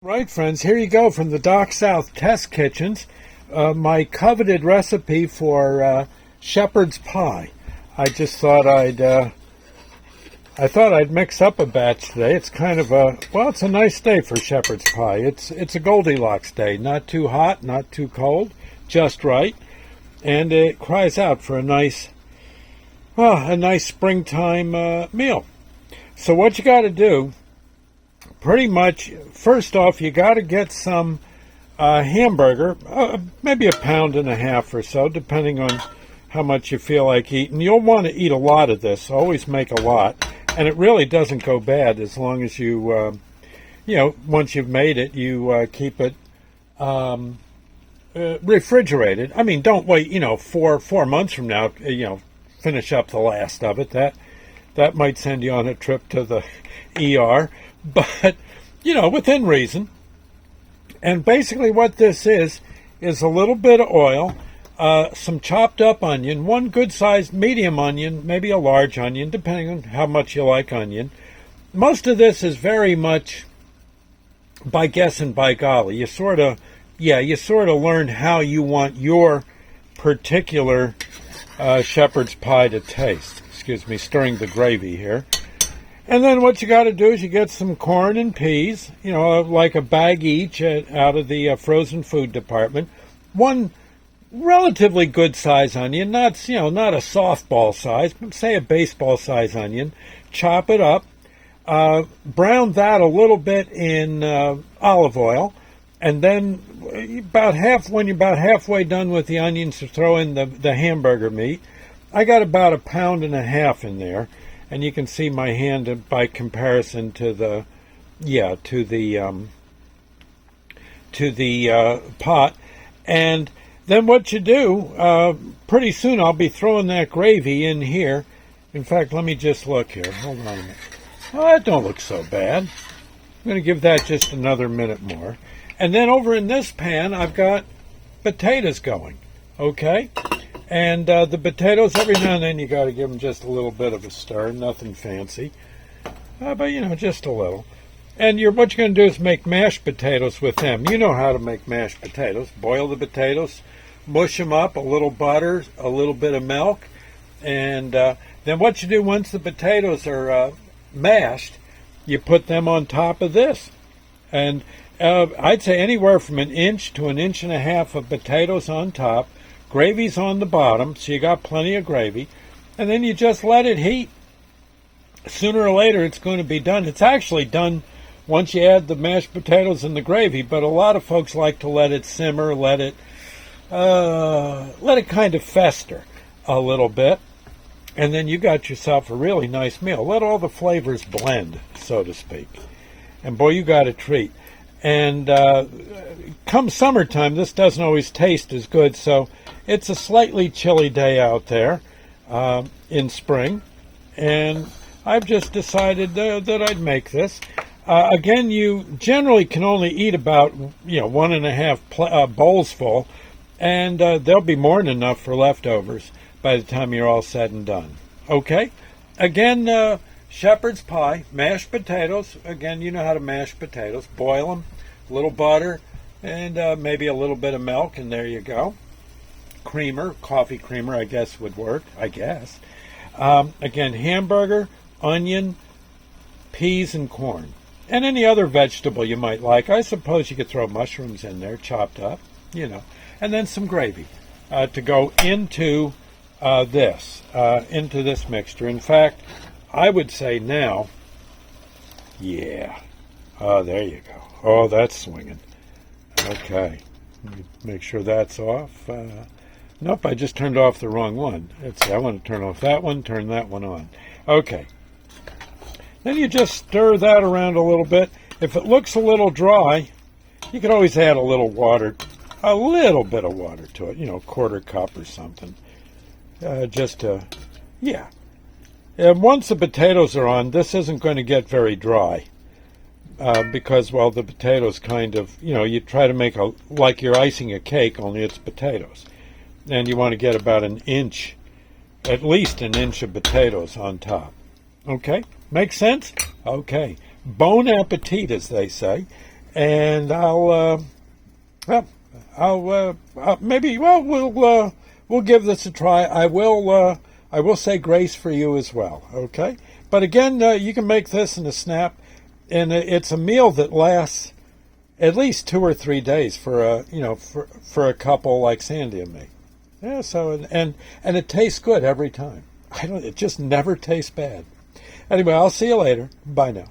Right, friends, here you go from the Dock South Test Kitchens, my coveted recipe for shepherd's pie. I just thought I'd mix up a batch today. It's kind of it's a nice day for shepherd's pie. It's a Goldilocks day, not too hot, not too cold, just right, and it cries out for a nice springtime meal. So what you got to do? Pretty much, first off, you got to get some hamburger, maybe 1.5 pounds or so, depending on how much you feel like eating. You'll want to eat a lot of this. Always make a lot, and it really doesn't go bad as long as you, once you've made it, you keep it refrigerated. I mean, don't wait, 4 months from now, finish up the last of it. That might send you on a trip to the ER. But, within reason. And basically what this is a little bit of oil, some chopped up onion, one good-sized medium onion, maybe a large onion, depending on how much you like onion. Most of this is very much by guess and by golly. You sort of learn how you want your particular shepherd's pie to taste. Excuse me, stirring the gravy here. And then what you got to do is you get some corn and peas, like a bag each out of the frozen food department. One relatively good size onion, not a softball size, but say a baseball size onion. Chop it up, brown that a little bit in olive oil, and then when you're about halfway done with the onions, you throw in the hamburger meat. I got about 1.5 pounds in there. And you can see my hand by comparison to the pot. And then what you do, pretty soon I'll be throwing that gravy in here. In fact, let me just look here. Hold on a minute. Oh, that don't look so bad. I'm going to give that just another minute more. And then over in this pan, I've got potatoes going. Okay? And the potatoes, every now and then you got to give them just a little bit of a stir, nothing fancy, but just a little. And what you're going to do is make mashed potatoes with them. You know how to make mashed potatoes. Boil the potatoes, mush them up, a little butter, a little bit of milk, and then what you do once the potatoes are mashed, you put them on top of this. And I'd say anywhere from 1 inch to 1.5 inches of potatoes on top. Gravy's on the bottom, so you got plenty of gravy. And then you just let it heat. Sooner or later, it's going to be done. It's actually done once you add the mashed potatoes and the gravy, but a lot of folks like to let it simmer, let it kind of fester a little bit. And then you got yourself a really nice meal. Let all the flavors blend, so to speak. And boy, you got a treat. And come summertime, this doesn't always taste as good, so it's a slightly chilly day out there in spring, and I've just decided that I'd make this. Again, you generally can only eat about 1.5 bowls full, and there'll be more than enough for leftovers by the time you're all said and done. Okay? Again, shepherd's pie, mashed potatoes. Again, you know how to mash potatoes. Boil them, a little butter, and maybe a little bit of milk, and there you go. Creamer, coffee creamer, I guess would work, Again, hamburger, onion, peas, and corn. And any other vegetable you might like. I suppose you could throw mushrooms in there, chopped up, And then some gravy to go into this mixture. In fact, I would say now, oh, there you go. Oh, that's swinging. Okay, let me make sure that's off. Nope, I just turned off the wrong one. Let's see, I want to turn off that one, turn that one on. Okay. Then you just stir that around a little bit. If it looks a little dry, you can always add a little water, a little bit of water to it, 1/4 cup or something. And once the potatoes are on, this isn't going to get very dry. Because, the potatoes kind of, you try to make like you're icing a cake, only it's potatoes. And you want to get about 1 inch, at least 1 inch of potatoes on top. Okay? Make sense? Okay. Bon appetit, as they say. and maybe we'll give this a try. I will say grace for you as well. Okay, but again, you can make this in a snap, and it's a meal that lasts at least 2 or 3 days for a couple like Sandy and me. Yeah. So and it tastes good every time. It just never tastes bad. Anyway, I'll see you later. Bye now.